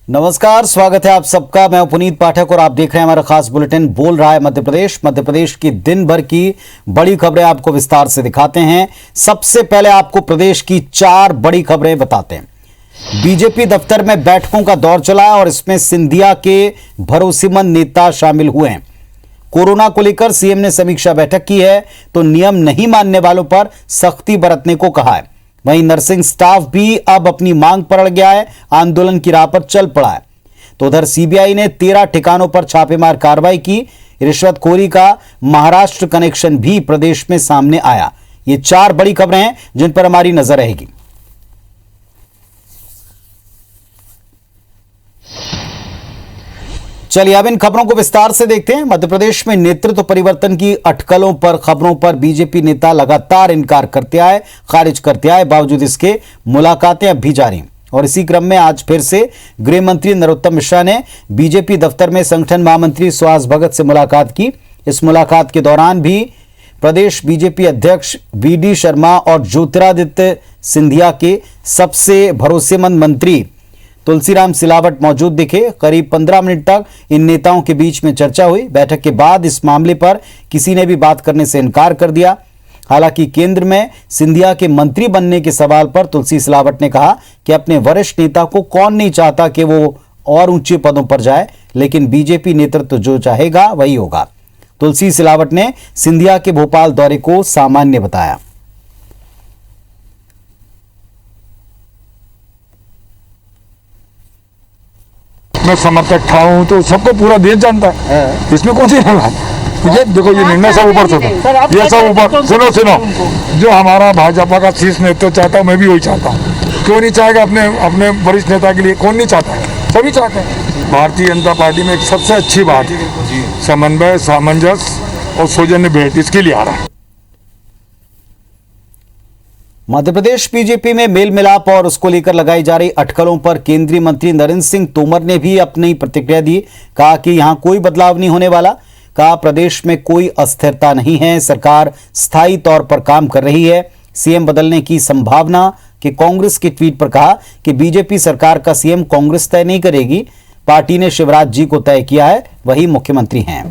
नमस्कार, स्वागत है आप सबका। मैं पुनीत पाठक और आप देख रहे हैं हमारा खास बुलेटिन बोल रहा है मध्य प्रदेश। मध्य प्रदेश की दिन भर की बड़ी खबरें आपको विस्तार से दिखाते हैं। सबसे पहले आपको प्रदेश की 4 बड़ी खबरें बताते हैं। बीजेपी दफ्तर में बैठकों का दौर चला और इसमें सिंधिया के भरोसेमंद नेता शामिल हुए हैं। कोरोना को लेकर सीएम ने समीक्षा बैठक की है तो नियम नहीं मानने वालों पर सख्ती बरतने को कहा है। वहीं नर्सिंग स्टाफ भी अब अपनी मांग पर अड़ गया है, आंदोलन की राह पर चल पड़ा है। तो उधर सीबीआई ने 13 ठिकानों पर छापेमार कार्रवाई की। रिश्वतखोरी का महाराष्ट्र कनेक्शन भी प्रदेश में सामने आया। ये 4 बड़ी खबरें हैं जिन पर हमारी नजर रहेगी। चलिए अब इन खबरों को विस्तार से देखते हैं। मध्य प्रदेश में नेतृत्व परिवर्तन की अटकलों पर खबरों पर बीजेपी नेता लगातार इनकार करते आए, खारिज करते आए। बावजूद इसके मुलाकातें अब भी जारी हैं और इसी क्रम में आज फिर से गृह मंत्री नरोत्तम मिश्रा ने बीजेपी दफ्तर में संगठन महामंत्री सुहास भगत से मुलाकात की। इस मुलाकात के दौरान भी प्रदेश बीजेपी अध्यक्ष वीडी शर्मा और ज्योतिरादित्य सिंधिया के सबसे भरोसेमंद मंत्री तुलसीराम सिलावट मौजूद दिखे। करीब 15 मिनट तक इन नेताओं के बीच में चर्चा हुई। बैठक के बाद इस मामले पर किसी ने भी बात करने से इनकार कर दिया। हालांकि केंद्र में सिंधिया के मंत्री बनने के सवाल पर तुलसी सिलावट ने कहा कि अपने वरिष्ठ नेता को कौन नहीं चाहता कि वो और ऊंचे पदों पर जाए, लेकिन बीजेपी नेतृत्व जो चाहेगा वही होगा। तुलसी सिलावट ने सिंधिया के भोपाल दौरे को सामान्य बताया। मैं समर्थक था हूँ तो सबको पूरा देश जानता है, इसमें कौन सी बात। ये देखो ये निर्णय सब ऊपर से था, ये सब ऊपर। सुनो जो हमारा भाजपा का शीर्ष नेतृत्व चाहता हूँ मैं भी वही चाहता हूँ। क्यों नहीं चाहेगा अपने वरिष्ठ नेता के लिए? कौन नहीं चाहता है, सभी चाहते हैं। भारतीय जनता पार्टी में एक सबसे अच्छी बात समन्वय, सामंजस्य और सौजन्य भेंट, इसके लिए आ रहा है। मध्य प्रदेश बीजेपी में मेल मिलाप और उसको लेकर लगाई जा रही अटकलों पर केंद्रीय मंत्री नरेंद्र सिंह तोमर ने भी अपनी प्रतिक्रिया दी। कहा कि यहां कोई बदलाव नहीं होने वाला। कहा प्रदेश में कोई अस्थिरता नहीं है, सरकार स्थायी तौर पर काम कर रही है। सीएम बदलने की संभावना कि कांग्रेस के ट्वीट पर कहा कि बीजेपी सरकार का सीएम कांग्रेस तय नहीं करेगी, पार्टी ने शिवराज जी को तय किया है, वही मुख्यमंत्री हैं।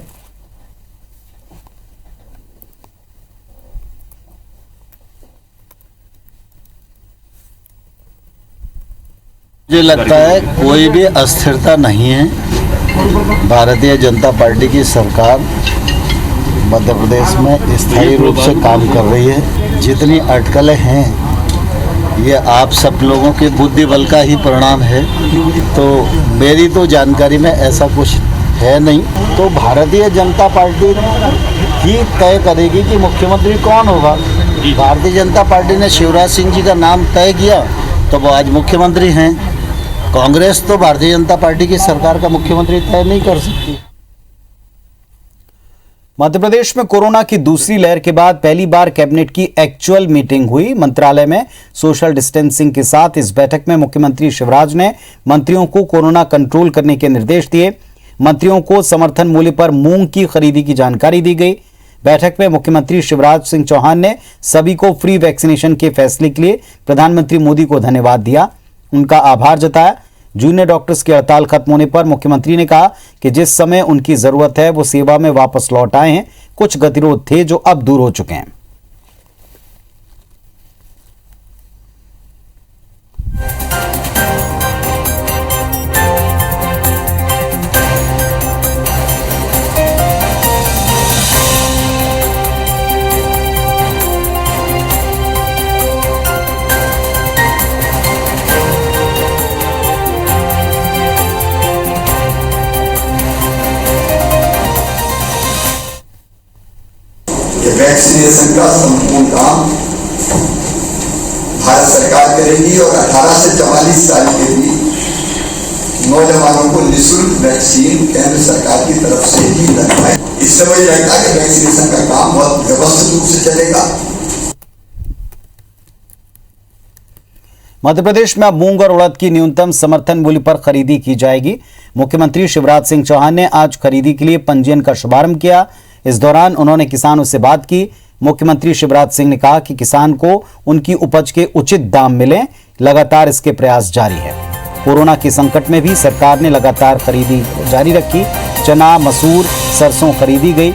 मुझे लगता है कोई भी अस्थिरता नहीं है। भारतीय जनता पार्टी की सरकार मध्य प्रदेश में स्थायी रूप से काम कर रही है। जितनी अटकलें हैं ये आप सब लोगों के बुद्धि बल का ही परिणाम है। तो मेरी तो जानकारी में ऐसा कुछ है नहीं। तो भारतीय जनता पार्टी ही तय करेगी कि मुख्यमंत्री कौन होगा। भारतीय जनता पार्टी ने शिवराज सिंह जी का नाम तय किया तो वो आज मुख्यमंत्री हैं। कांग्रेस तो भारतीय जनता पार्टी की सरकार का मुख्यमंत्री तय नहीं कर सकती। मध्य प्रदेश में कोरोना की दूसरी लहर के बाद पहली बार कैबिनेट की एक्चुअल मीटिंग हुई। मंत्रालय में सोशल डिस्टेंसिंग के साथ इस बैठक में मुख्यमंत्री शिवराज ने मंत्रियों को कोरोना कंट्रोल करने के निर्देश दिए। मंत्रियों को समर्थन मूल्य पर मूंग की खरीदी की जानकारी दी गई। बैठक में मुख्यमंत्री शिवराज सिंह चौहान ने सभी को फ्री वैक्सीनेशन के फैसले के लिए प्रधानमंत्री मोदी को धन्यवाद दिया, उनका आभार जताया। जूनियर डॉक्टर्स की हड़ताल खत्म होने पर मुख्यमंत्री ने कहा कि जिस समय उनकी जरूरत है वो सेवा में वापस लौट आए हैं। कुछ गतिरोध थे जो अब दूर हो चुके हैं। वैक्सीनेशन का संपूर्ण काम भारत सरकार करेगी और 18 से 44 साल के बीच नौजवानों को निःशुल्क वैक्सीन केंद्र सरकार की तरफ से ही लगवाए। इससे मुझे लगता है कि वैक्सीनेशन का काम बहुत व्यवस्थित रूप से चलेगा। मध्य प्रदेश में अब मूंग और उड़द की न्यूनतम समर्थन मूल्य पर खरीदी की जाएगी। मुख्यमंत्री शिवराज सिंह चौहान ने आज खरीदी के लिए पंजीयन का शुभारंभ किया। इस दौरान उन्होंने किसानों से बात की। मुख्यमंत्री शिवराज सिंह ने कहा कि किसान को उनकी उपज के उचित दाम मिले, लगातार इसके प्रयास जारी है। कोरोना के संकट में भी सरकार ने लगातार खरीदी जारी रखी। चना, मसूर, सरसों खरीदी गई।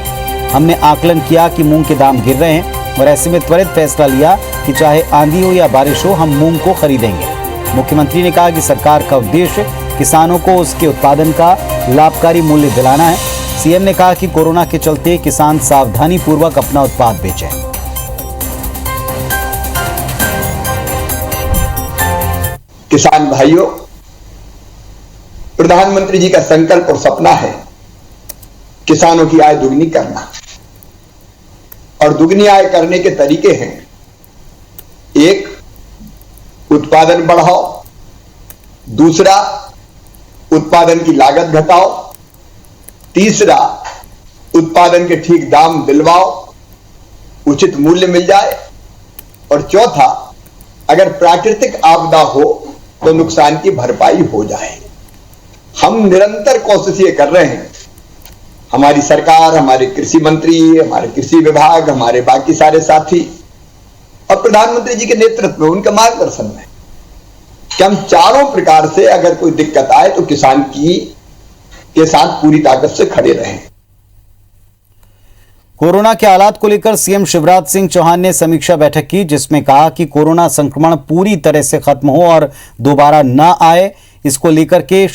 हमने आकलन किया कि मूंग के दाम गिर रहे हैं और ऐसे में त्वरित फैसला लिया कि चाहे आंधी हो या बारिश हो, हम मूंग को खरीदेंगे। मुख्यमंत्री ने कहा कि सरकार का उद्देश्य किसानों को उसके उत्पादन का लाभकारी मूल्य दिलाना है। सीएम ने कहा कि कोरोना के चलते किसान सावधानी पूर्वक अपना उत्पाद बेचें। किसान भाइयों, प्रधानमंत्री जी का संकल्प और सपना है किसानों की आय दुगनी करना, और दुगनी आय करने के तरीके हैं। एक, उत्पादन बढ़ाओ। दूसरा, उत्पादन की लागत घटाओ। तीसरा, उत्पादन के ठीक दाम दिलवाओ, उचित मूल्य मिल जाए। और चौथा, अगर प्राकृतिक आपदा हो तो नुकसान की भरपाई हो जाए। हम निरंतर कोशिश ये कर रहे हैं, हमारी सरकार, हमारे कृषि मंत्री, हमारे कृषि विभाग, हमारे बाकी सारे साथी और प्रधानमंत्री जी के नेतृत्व में, उनके मार्गदर्शन में, कि हम चारों प्रकार से अगर कोई दिक्कत आए तो किसान के साथ पूरी ताकत से खड़े रहें। कोरोना के हालात को लेकर सीएम शिवराज सिंह चौहान ने समीक्षा बैठक की, जिसमें कहा कि कोरोना संक्रमण पूरी तरह से खत्म हो और दोबारा न आए, इसको लेकर के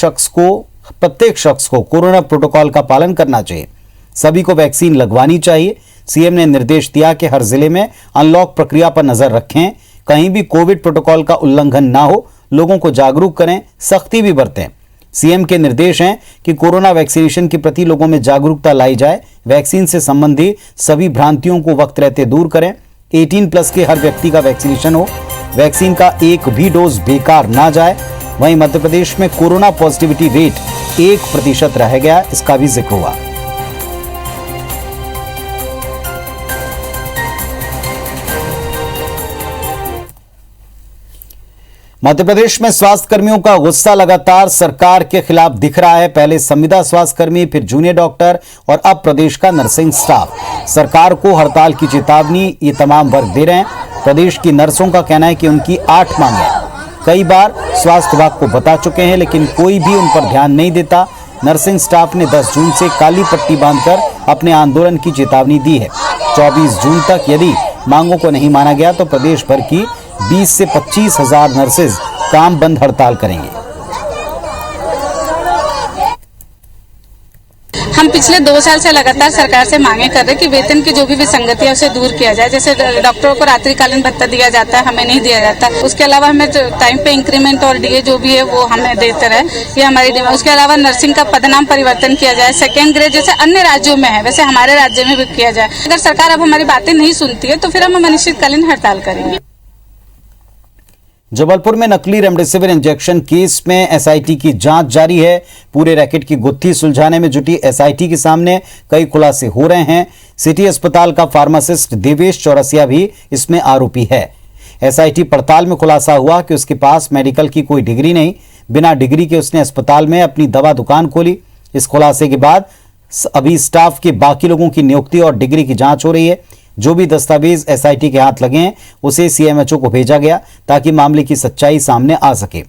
प्रत्येक शख्स को कोरोना प्रोटोकॉल का पालन करना चाहिए। सभी को वैक्सीन लगवानी चाहिए। सीएम ने निर्देश दिया कि हर जिले में अनलॉक प्रक्रिया पर नजर रखें, कहीं भी कोविड प्रोटोकॉल का उल्लंघन ना हो, लोगों को जागरूक करें, सख्ती भी बरतें। सीएम के निर्देश हैं कि कोरोना वैक्सीनेशन के प्रति लोगों में जागरूकता लाई जाए। वैक्सीन से संबंधित सभी भ्रांतियों को वक्त रहते दूर करें। 18+ के हर व्यक्ति का वैक्सीनेशन हो। वैक्सीन का एक भी डोज बेकार ना जाए। वहीं मध्य प्रदेश में कोरोना पॉजिटिविटी रेट 1% रह गया, इसका भी जिक्र हुआ। मध्य प्रदेश में स्वास्थ्य कर्मियों का गुस्सा लगातार सरकार के खिलाफ दिख रहा है। पहले संविदा स्वास्थ्य कर्मी, फिर जूनियर डॉक्टर और अब प्रदेश का नर्सिंग स्टाफ। सरकार को हड़ताल की चेतावनी ये तमाम वर्ग दे रहे हैं। प्रदेश की नर्सों का कहना है कि उनकी 8 मांगें कई बार स्वास्थ्य विभाग को बता चुके हैं, लेकिन कोई भी उन पर ध्यान नहीं देता। नर्सिंग स्टाफ ने 10 जून से काली पट्टी बांधकर अपने आंदोलन की चेतावनी दी है। 24 जून तक यदि मांगों को नहीं माना गया तो प्रदेश भर की 20 से 25 हजार नर्सेज काम बंद हड़ताल करेंगे। हम पिछले 2 साल से लगातार सरकार से मांगे कर रहे हैं कि वेतन की जो भी विसंगति है उसे दूर किया जाए। जैसे डॉक्टरों को रात्रिकालीन भत्ता दिया जाता है, हमें नहीं दिया जाता। उसके अलावा हमें टाइम पे इंक्रीमेंट और डीए जो भी है वो हमें देते रहे, ये हमारी डिमांड। उसके अलावा नर्सिंग का पदनाम परिवर्तन किया जाए, 2nd ग्रेड जैसे अन्य राज्यों में है वैसे हमारे राज्य में भी किया जाए। अगर सरकार अब हमारी बातें नहीं सुनती है तो फिर हम अनिश्चितकालीन हड़ताल करेंगे। जबलपुर में नकली रेमडेसिविर इंजेक्शन केस में एसआईटी की जांच जारी है। पूरे रैकेट की गुत्थी सुलझाने में जुटी एसआईटी के सामने कई खुलासे हो रहे हैं। सिटी अस्पताल का फार्मासिस्ट देवेश चौरसिया भी इसमें आरोपी है। एसआईटी पड़ताल में खुलासा हुआ कि उसके पास मेडिकल की कोई डिग्री नहीं, बिना डिग्री के उसने अस्पताल में अपनी दवा दुकान खोली। इस खुलासे के बाद अभी स्टाफ के बाकी लोगों की नियुक्ति और डिग्री की जांच हो रही है। जो भी दस्तावेज एसआईटी के हाथ लगे हैं उसे सीएमएचओ को भेजा गया ताकि मामले की सच्चाई सामने आ सके।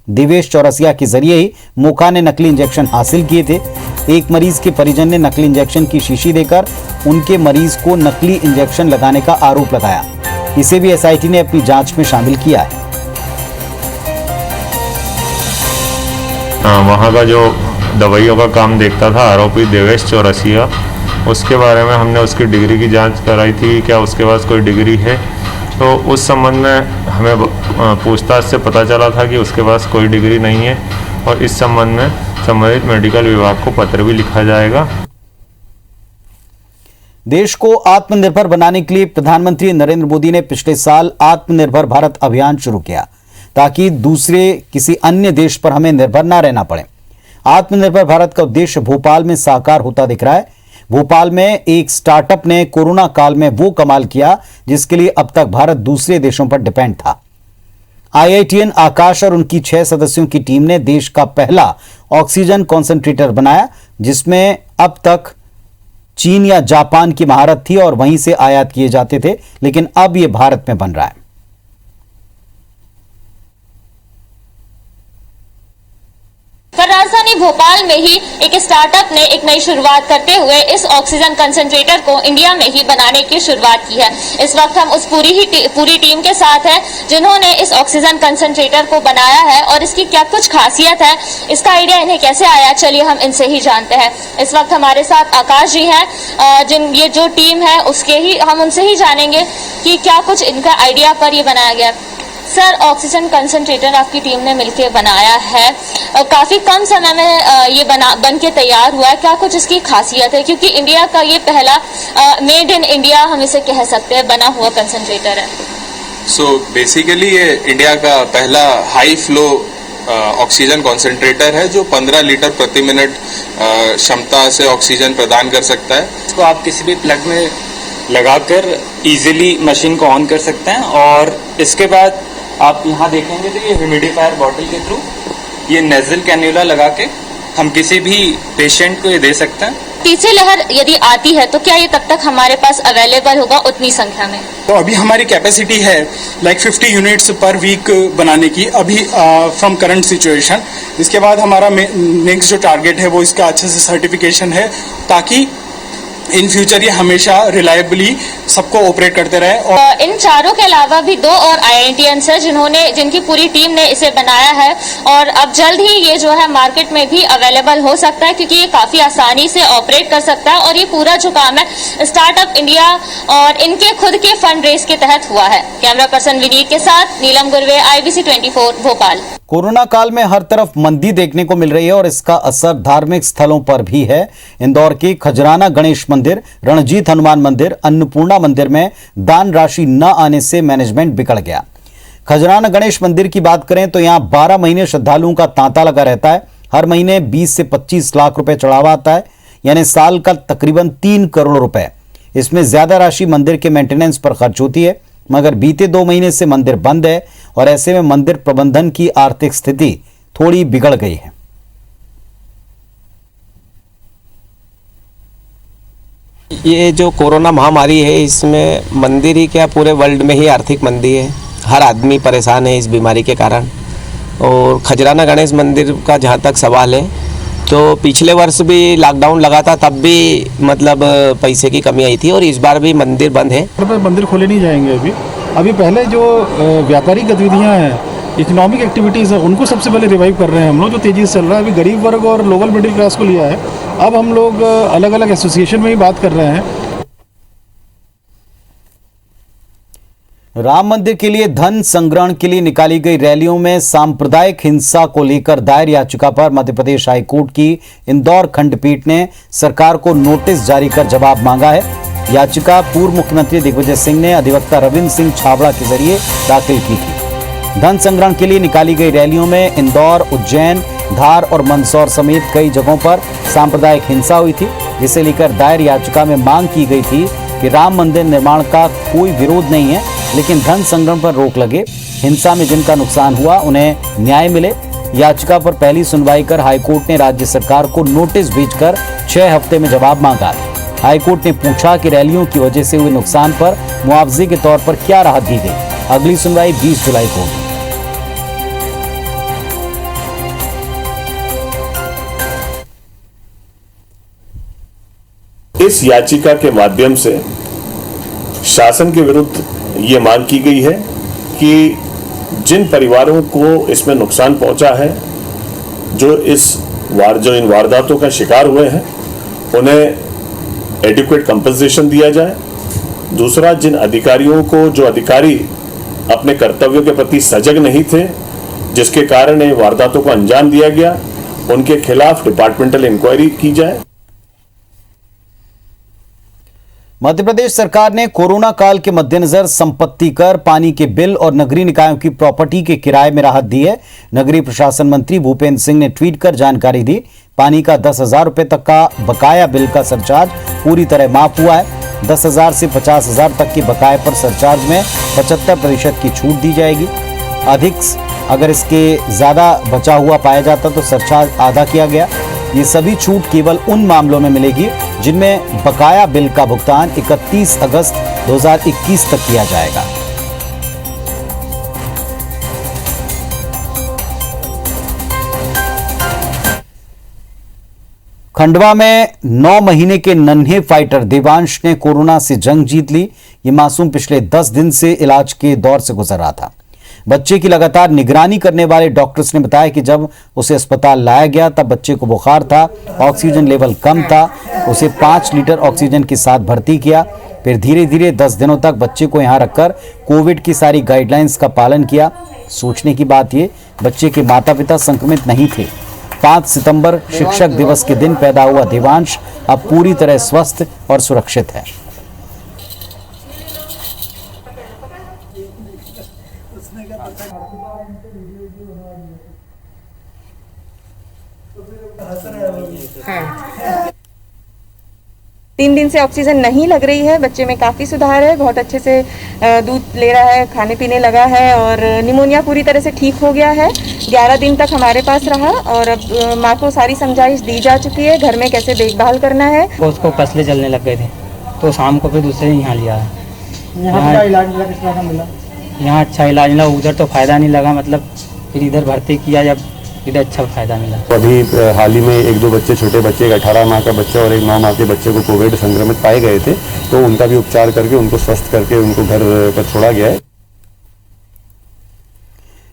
देवेश चौरसिया के जरिए ही मोका ने नकली इंजेक्शन हासिल किए थे। एक मरीज के परिजन ने नकली इंजेक्शन की शीशी देकर उनके मरीज को नकली इंजेक्शन लगाने का आरोप लगाया। इसे भी एसआईटी ने अपनी जांच में शामिल किया है। वहाँ का जो दवाइयों का काम देखता था आरोपी देवेश चौरसिया, उसके बारे में हमने उसकी डिग्री की जांच कराई थी, क्या उसके पास कोई डिग्री है। तो उस संबंध में हमें पूछताछ से पता चला था कि उसके पास कोई डिग्री नहीं है और इस संबंध में संबंधित मेडिकल विभाग को पत्र भी लिखा जाएगा। देश को आत्मनिर्भर बनाने के लिए प्रधानमंत्री नरेंद्र मोदी ने पिछले साल आत्मनिर्भर भारत अभियान शुरू किया ताकि दूसरे किसी अन्य देश पर हमें निर्भर न रहना पड़े। आत्मनिर्भर भारत का उद्देश्य भोपाल में साकार होता दिख रहा है। भोपाल में एक स्टार्टअप ने कोरोना काल में वो कमाल किया जिसके लिए अब तक भारत दूसरे देशों पर डिपेंड था। आईआईटीएन आकाश और उनकी 6 सदस्यों की टीम ने देश का पहला ऑक्सीजन कॉन्सेंट्रेटर बनाया, जिसमें अब तक चीन या जापान की महारत थी और वहीं से आयात किए जाते थे, लेकिन अब यह भारत में बन रहा है। राजधानी भोपाल में ही एक स्टार्टअप ने एक नई शुरुआत करते हुए इस ऑक्सीजन कंसंट्रेटर को इंडिया में ही बनाने की शुरुआत की है। इस वक्त हम उस पूरी टीम के साथ हैं जिन्होंने इस ऑक्सीजन कंसंट्रेटर को बनाया है और इसकी क्या कुछ खासियत है, इसका आइडिया इन्हें कैसे आया, चलिए हम इनसे ही जानते हैं। इस वक्त हमारे साथ आकाश जी हैं, ये जो टीम है हम उनसे ही जानेंगे कि क्या कुछ इनका आइडिया पर ये बनाया गया। सर, ऑक्सीजन कंसंट्रेटर आपकी टीम ने मिलकर बनाया है, काफी कम समय में ये बन के तैयार हुआ है, क्या कुछ इसकी खासियत है? क्योंकि इंडिया का ये पहला मेड इन इंडिया हम इसे कह सकते हैं बना हुआ कंसंट्रेटर है। सो बेसिकली ये इंडिया का पहला हाई फ्लो ऑक्सीजन कॉन्सेंट्रेटर है जो 15 लीटर प्रति मिनट क्षमता से ऑक्सीजन प्रदान कर सकता है। इसको आप किसी भी प्लग में लगाकर इजीली मशीन को ऑन कर सकते हैं और इसके बाद आप यहाँ देखेंगे तो ये ह्यूमिडिफायर बॉटल के थ्रू ये नेजल कैन्यूला लगा के हम किसी भी पेशेंट को ये दे सकते हैं। तीसरी लहर यदि आती है तो क्या ये तब तक हमारे पास अवेलेबल होगा उतनी संख्या में? तो अभी हमारी कैपेसिटी है 50 यूनिट्स पर वीक बनाने की अभी फ्रॉम करंट सिचुएशन। इसके बाद हमारा नेक्स्ट जो टारगेट है वो इसका अच्छे से सर्टिफिकेशन है ताकि इन फ्यूचर ये हमेशा रिलायबली सबको ऑपरेट करते रहे। और इन चारों के अलावा भी 2 और IITians है जिनकी पूरी टीम ने इसे बनाया है और अब जल्द ही ये जो है मार्केट में भी अवेलेबल हो सकता है क्योंकि ये काफी आसानी से ऑपरेट कर सकता है और ये पूरा जो काम है स्टार्टअप इंडिया और इनके खुद के फंड रेज के तहत हुआ है। कैमरा पर्सन विनीत के साथ नीलम गुरवे, IBC 24 भोपाल। कोरोना काल में हर तरफ मंदी देखने को मिल रही है और इसका असर धार्मिक स्थलों पर भी है। इंदौर के खजराना गणेश मंदिर, रणजीत हनुमान मंदिर, अन्नपूर्णा मंदिर में दान राशि न आने से मैनेजमेंट बिगड़ गया। खजराना गणेश मंदिर की बात करें तो यहां 12 महीने श्रद्धालुओं का तांता लगा रहता है। हर महीने 20 से 25 लाख रुपए चढ़ावा आता है, यानी साल का तकरीबन 3 करोड़ रुपए। इसमें ज्यादा राशि मंदिर के मेंटेनेंस पर खर्च होती है, मगर बीते 2 महीने से मंदिर बंद है और ऐसे में मंदिर प्रबंधन की आर्थिक स्थिति थोड़ी बिगड़ गई है। ये जो कोरोना महामारी है इसमें मंदिर ही क्या पूरे वर्ल्ड में ही आर्थिक मंदी है। हर आदमी परेशान है इस बीमारी के कारण। और खजराना गणेश मंदिर का जहाँ तक सवाल है तो पिछले वर्ष भी लॉकडाउन लगा था, तब भी मतलब पैसे की कमी आई थी और इस बार भी मंदिर बंद है। मंदिर खोले नहीं जाएंगे अभी पहले जो व्यापारिक गतिविधियां हैं, इकोनॉमिक एक्टिविटीज़ हैं, उनको सबसे पहले रिवाइव कर रहे हैं हम लोग, जो तेज़ी से चल रहा है। अभी गरीब वर्ग और लोअर मिडिल क्लास को लिया है। अब हम लोग अलग अलग एसोसिएशन में ही बात कर रहे हैं। राम मंदिर के लिए धन संग्रहण के लिए निकाली गई रैलियों में सांप्रदायिक हिंसा को लेकर दायर याचिका पर मध्य प्रदेश हाईकोर्ट की इंदौर खंडपीठ ने सरकार को नोटिस जारी कर जवाब मांगा है। याचिका पूर्व मुख्यमंत्री दिग्विजय सिंह ने अधिवक्ता रविंद्र सिंह छाबड़ा के जरिए दाखिल की थी। धन संग्रहण के लिए निकाली गई रैलियों में इंदौर, उज्जैन, धार और मंदसौर समेत कई जगहों पर सांप्रदायिक हिंसा हुई थी, जिसे लेकर दायर याचिका में मांग की गई थी कि राम मंदिर निर्माण का कोई विरोध नहीं है, लेकिन धन संग्रहण पर रोक लगे। हिंसा में जिनका नुकसान हुआ उन्हें न्याय मिले। याचिका पर पहली सुनवाई कर हाईकोर्ट ने राज्य सरकार को नोटिस भेजकर 6 हफ्ते में जवाब मांगा। हाईकोर्ट ने पूछा कि रैलियों की वजह से हुए नुकसान पर मुआवजे के तौर पर क्या राहत दी गई। अगली सुनवाई 20 जुलाई को होगी। इस याचिका के माध्यम से शासन के विरुद्ध ये मांग की गई है कि जिन परिवारों को इसमें नुकसान पहुंचा है, जो इन वारदातों का शिकार हुए हैं, उन्हें एडिक्वेट कंपनसेशन दिया जाए। दूसरा, जिन अधिकारियों को जो अधिकारी अपने कर्तव्यों के प्रति सजग नहीं थे, जिसके कारण ये वारदातों को अंजाम दिया गया, उनके खिलाफ डिपार्टमेंटल इंक्वायरी की जाए। मध्य प्रदेश सरकार ने कोरोना काल के मद्देनजर संपत्ति कर, पानी के बिल और नगरीय निकायों की प्रॉपर्टी के किराए में राहत दी है। नगरीय प्रशासन मंत्री भूपेंद्र सिंह ने ट्वीट कर जानकारी दी। पानी का 10,000 रुपए तक का बकाया बिल का सरचार्ज पूरी तरह माफ हुआ है। 10,000 से 50,000 तक के बकाये पर सरचार्ज में 75% की छूट दी जाएगी। अधिक अगर इसके ज्यादा बचा हुआ पाया जाता तो सरचार्ज आधा किया गया। ये सभी छूट केवल उन मामलों में मिलेगी जिनमें बकाया बिल का भुगतान 31 अगस्त 2021 तक किया जाएगा। खंडवा में 9 महीने के नन्हे फाइटर देवांश ने कोरोना से जंग जीत ली। ये मासूम पिछले 10 दिन से इलाज के दौर से गुजर रहा था। बच्चे की लगातार निगरानी करने वाले डॉक्टर्स ने बताया कि जब उसे अस्पताल लाया गया तब बच्चे को बुखार था, ऑक्सीजन लेवल कम था। उसे 5 लीटर ऑक्सीजन के साथ भर्ती किया। फिर धीरे धीरे 10 दिनों तक बच्चे को यहां रखकर कोविड की सारी गाइडलाइंस का पालन किया। सोचने की बात ये, बच्चे के माता पिता संक्रमित नहीं थे। 5 सितंबर शिक्षक दिवस के दिन पैदा हुआ देवांश अब पूरी तरह स्वस्थ और सुरक्षित है। तीन दिन से ऑक्सीजन नहीं लग रही है। बच्चे में काफ़ी सुधार है, बहुत अच्छे से दूध ले रहा है, खाने पीने लगा है और निमोनिया पूरी तरह से ठीक हो गया है। 11 दिन तक हमारे पास रहा और अब माँ को सारी समझाइश दी जा चुकी है घर में कैसे देखभाल करना है। उसको पसले चलने लग गए थे तो शाम को फिर दूसरे यहाँ लिया है। यहाँ इलाज किस तरह का मिला? यहाँ अच्छा इलाज मिला, उधर तो फ़ायदा नहीं लगा, मतलब फिर इधर भर्ती किया जब इधर अच्छा फायदा मिला। अभी हाल ही में 1-2 बच्चे, छोटे बच्चे, एक 18 माह का बच्चा और एक 9 माह के बच्चे को कोविड संक्रमित पाए गए थे, तो उनका भी उपचार करके उनको स्वस्थ करके उनको घर पर छोड़ा गया है।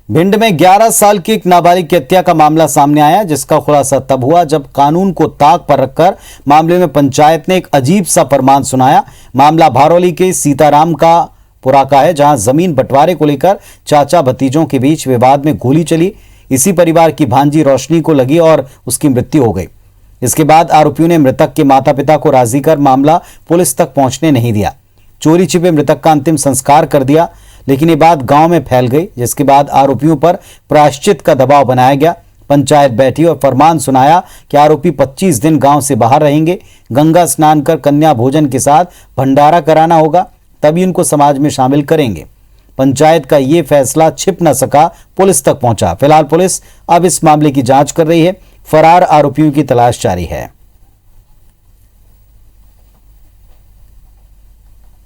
भिंड में 11 साल की एक नाबालिग की हत्या का मामला सामने आया, जिसका खुलासा तब हुआ जब कानून को ताक पर रखकर मामले में पंचायत ने एक अजीब सा फरमान सुनाया। मामला भारौली के सीताराम का पुरा का है, जहां जमीन बंटवारे को लेकर चाचा भतीजों के बीच विवाद में गोली चली। इसी परिवार की भांजी रोशनी को लगी और उसकी मृत्यु हो गई। इसके बाद आरोपियों ने मृतक के माता पिता को राजी कर मामला पुलिस तक पहुंचने नहीं दिया। चोरी छिपे मृतक का अंतिम संस्कार कर दिया, लेकिन ये बात गांव में फैल गई, जिसके बाद आरोपियों पर प्रायश्चित का दबाव बनाया गया। पंचायत बैठी और फरमान सुनाया कि आरोपी 25 दिन गांव से बाहर रहेंगे। गंगा स्नान कर कन्या भोजन के साथ भंडारा कराना होगा, तभी उनको समाज में शामिल करेंगे। पंचायत का ये फैसला छिप न सका, पुलिस तक पहुंचा। फिलहाल पुलिस अब इस मामले की जांच कर रही है। फरार आरोपियों की तलाश जारी है।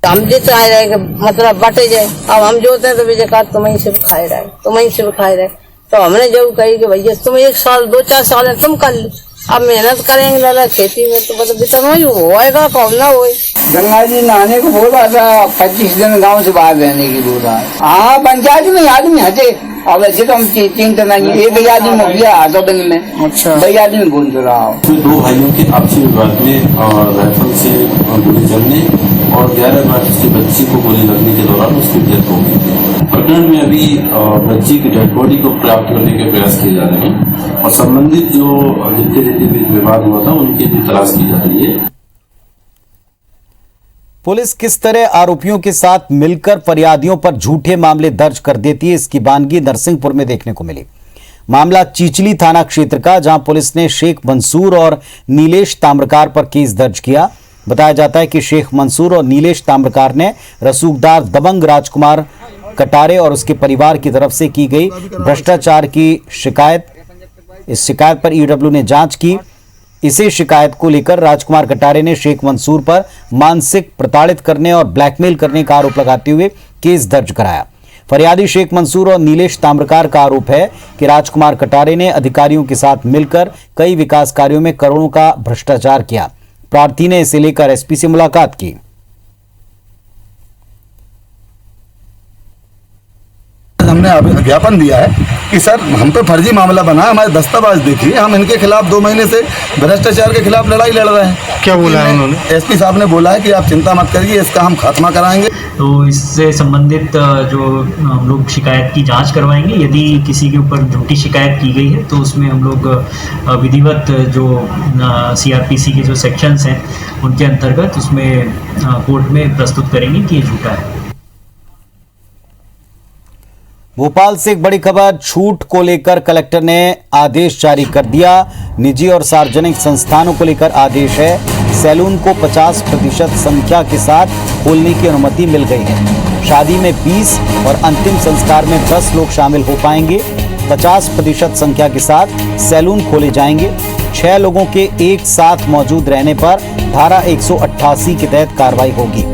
हम जो चाह रहे हैं मतलब बांटे जाए, अब हम जोते हैं तो विजय का तुम्हें सिर्फ खाए रहे, तुम्हें सिर्फ खाए रहे। तो हमने जब कही कि भैया तुम 1 साल 2-4 साल है तुम कर लो, अब मेहनत करेंगे दादा खेती में तो मतलब इतना ही होएगा, कौन ना होए। गंगा जी नहाने को बोला था, 25 दिन गांव से बाहर रहने की बोला। हाँ पंचायत में आदमी हटे, अब ऐसे तो हम चिंता नहीं, एक आदमी हो गया 8 दिन में। अच्छा, 2 आदमी घूम रहा हूँ। 2 भाइयों के आपसी विवाद में और राइफल से गोली चलने और 11 वर्ष की बच्ची को गोली लगने के दौरान उसकी डेथ हो गई। प्रकरण में अभी बच्ची की डेड बॉडी को प्राप्त करने के प्रयास किए जा रहे हैं और संबंधित जो जिनके बीच विवाद हुआ था उनकी भी तलाश की जा रही है। पुलिस किस तरह आरोपियों के साथ मिलकर फरियादियों पर झूठे मामले दर्ज कर देती है, इसकी बानगी नरसिंहपुर में देखने को मिली। मामला चिचली थाना क्षेत्र का, जहां पुलिस ने शेख मंसूर और नीलेश ताम्रकार पर केस दर्ज किया। बताया जाता है कि शेख मंसूर और नीलेश ताम्रकार ने रसूखदार दबंग राजकुमार कटारे और उसके परिवार की तरफ से की गई भ्रष्टाचार की शिकायत, इस शिकायत पर ईडब्ल्यू ने जांच की। इसी शिकायत को लेकर राजकुमार कटारे ने शेख मंसूर पर मानसिक प्रताड़ित करने और ब्लैकमेल करने का आरोप लगाते हुए केस दर्ज कराया। फरियादी शेख मंसूर और नीलेश ताम्रकार का आरोप है कि राजकुमार कटारे ने अधिकारियों के साथ मिलकर कई विकास कार्यों में करोड़ों का भ्रष्टाचार किया। प्रार्थी ने इसे लेकर एसपी से मुलाकात की। हमने अभी ज्ञापन दिया है कि सर हम पे फर्जी मामला बना, हमारे दस्तावेज देखिए, हम इनके खिलाफ 2 महीने से भ्रष्टाचार के खिलाफ लड़ाई लड़ रहे हैं। क्या बोला है उन्होंने? एसपी साहब ने बोला है कि आप चिंता मत करिए, इसका हम खात्मा कराएंगे। तो इससे संबंधित जो हम लोग शिकायत की जांच करवाएंगे। यदि किसी के ऊपर झूठी शिकायत की गई है तो उसमें हम लोग विधिवत जो CRPC के जो सेक्शंस हैं उनके अंतर्गत उसमें कोर्ट में प्रस्तुत करेंगे कि ये झूठा है। भोपाल से एक बड़ी खबर, छूट को लेकर कलेक्टर ने आदेश जारी कर दिया। निजी और सार्वजनिक संस्थानों को लेकर आदेश है। सैलून को 50% संख्या के साथ खोलने की अनुमति मिल गई है। शादी में 20 और अंतिम संस्कार में 10 लोग शामिल हो पाएंगे। 50% संख्या के साथ सैलून खोले जाएंगे। 6 लोगों के एक साथ मौजूद रहने पर धारा 188 के तहत कार्रवाई होगी।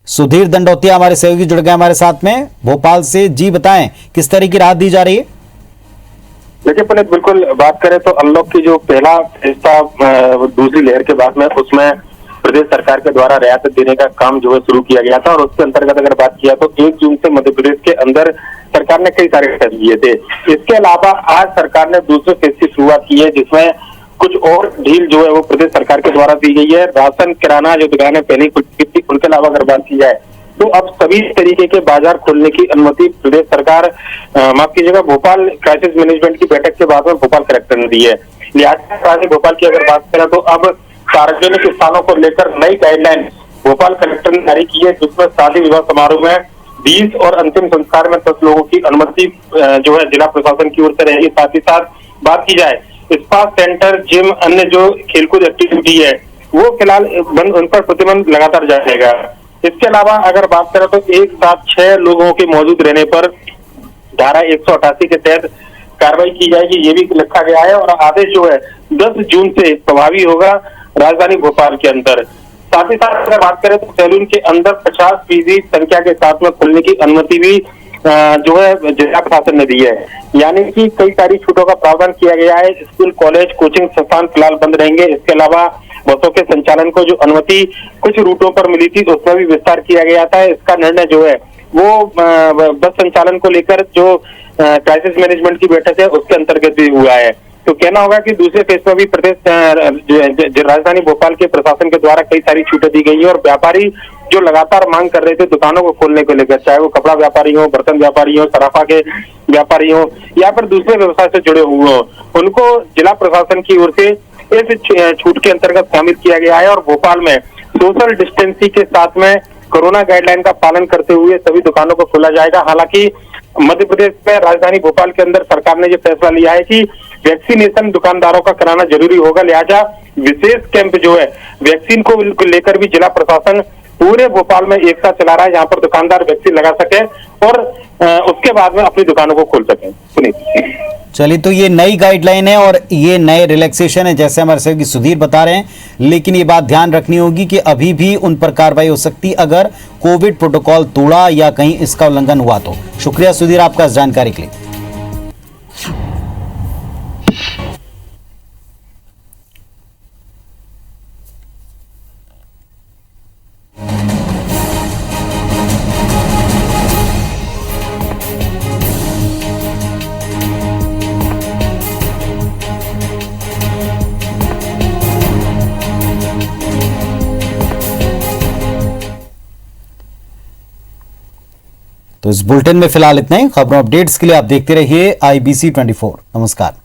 सुधीर दंडोतिया हमारे सहयोगी जुड़ गए हमारे साथ में भोपाल से। जी बताएं, किस तरह की राहत दी जा रही है? देखिए पुनीत, बिल्कुल बात करें तो अनलॉक की जो पहला फेज था दूसरी लहर के बाद में, उसमें प्रदेश सरकार के द्वारा रियायत देने का काम जो है शुरू किया गया था और उसके अंतर्गत अगर बात किया तो 1 जून से मध्य प्रदेश के अंदर सरकार ने कई सारे टेस्ट किए थे। इसके अलावा आज सरकार ने दूसरे फेज की शुरुआत की है, जिसमें कुछ और ढील जो है वो प्रदेश सरकार के द्वारा दी गई है। राशन किराना जो दुकानें पहले खुल चुकी थी, उनके अलावा अगर बात की जाए तो अब सभी तरीके के बाजार खोलने की अनुमति प्रदेश सरकार, माफ कीजिएगा, भोपाल क्राइसिस मैनेजमेंट की बैठक के बाद में भोपाल कलेक्टर ने दी है। लिहाजा राजधानी भोपाल की अगर बात करें तो अब सार्वजनिक स्थानों को लेकर नई गाइडलाइन भोपाल कलेक्टर ने जारी की है, जिसमें शादी विवाह समारोह में 20 और अंतिम संस्कार में 10 लोगों की अनुमति जो है जिला प्रशासन की ओर से रहेगी। साथ ही साथ बात की जाए स्पा सेंटर, जिम, अन्य जो खेलकूद एक्टिविटी है वो फिलहाल उन पर प्रतिबंध लगातार जारी रहेगा। इसके अलावा अगर बात करें तो एक साथ 6 लोगों के मौजूद रहने पर धारा 188 के तहत कार्रवाई की जाएगी, ये भी लिखा गया है और आदेश जो है 10 जून से प्रभावी होगा राजधानी भोपाल के अंदर। साथ ही साथ अगर बात करें तो सैलून के अंदर 50% संख्या के साथ में खुलने की अनुमति भी जो है जिला प्रशासन ने दी है, यानी कि कई सारी छूटों का प्रावधान किया गया है। स्कूल, कॉलेज, कोचिंग संस्थान फिलहाल बंद रहेंगे। इसके अलावा बसों के संचालन को जो अनुमति कुछ रूटों पर मिली थी उसमें भी विस्तार किया गया था। इसका निर्णय जो है वो बस संचालन को लेकर जो क्राइसिस मैनेजमेंट की बैठक है उसके अंतर्गत भी हुआ है। तो कहना होगा कि दूसरे फेज में भी प्रदेश राजधानी भोपाल के प्रशासन के द्वारा कई सारी छूटें दी गई है और व्यापारी जो लगातार मांग कर रहे थे दुकानों को खोलने को लेकर, चाहे वो कपड़ा व्यापारी हो, बर्तन व्यापारी हो, सराफा के व्यापारी हो या फिर दूसरे व्यवसाय से जुड़े हुए हो, उनको जिला प्रशासन की ओर से इस छूट के अंतर्गत शामिल किया गया है और भोपाल में सोशल डिस्टेंसिंग के साथ में कोरोना गाइडलाइन का पालन करते हुए सभी दुकानों को खोला जाएगा। हालांकि मध्य प्रदेश में राजधानी भोपाल के अंदर सरकार ने ये फैसला लिया है कि वैक्सीनेशन दुकानदारों का कराना जरूरी होगा, लिहाजा विशेष कैंप जो है वैक्सीन को लेकर भी जिला प्रशासन पूरे भोपाल में एक साथ चला रहा है, जहां पर दुकानदार वैक्सीन लगा सके और उसके बाद में अपनी दुकानों को खोल सके। सुनील, चलिए, तो ये नई गाइडलाइन है और ये नए रिलैक्सेशन है जैसे हमारे सहयोगी सुधीर बता रहे हैं, लेकिन ये बात ध्यान रखनी होगी कि अभी भी उन पर कार्रवाई हो सकती अगर कोविड प्रोटोकॉल तोड़ा या कहीं इसका उल्लंघन हुआ तो। शुक्रिया सुधीर आपका इस जानकारी के लिए। तो इस बुलेटिन में फिलहाल इतना ही। खबरों अपडेट्स के लिए आप देखते रहिए IBC 24। नमस्कार।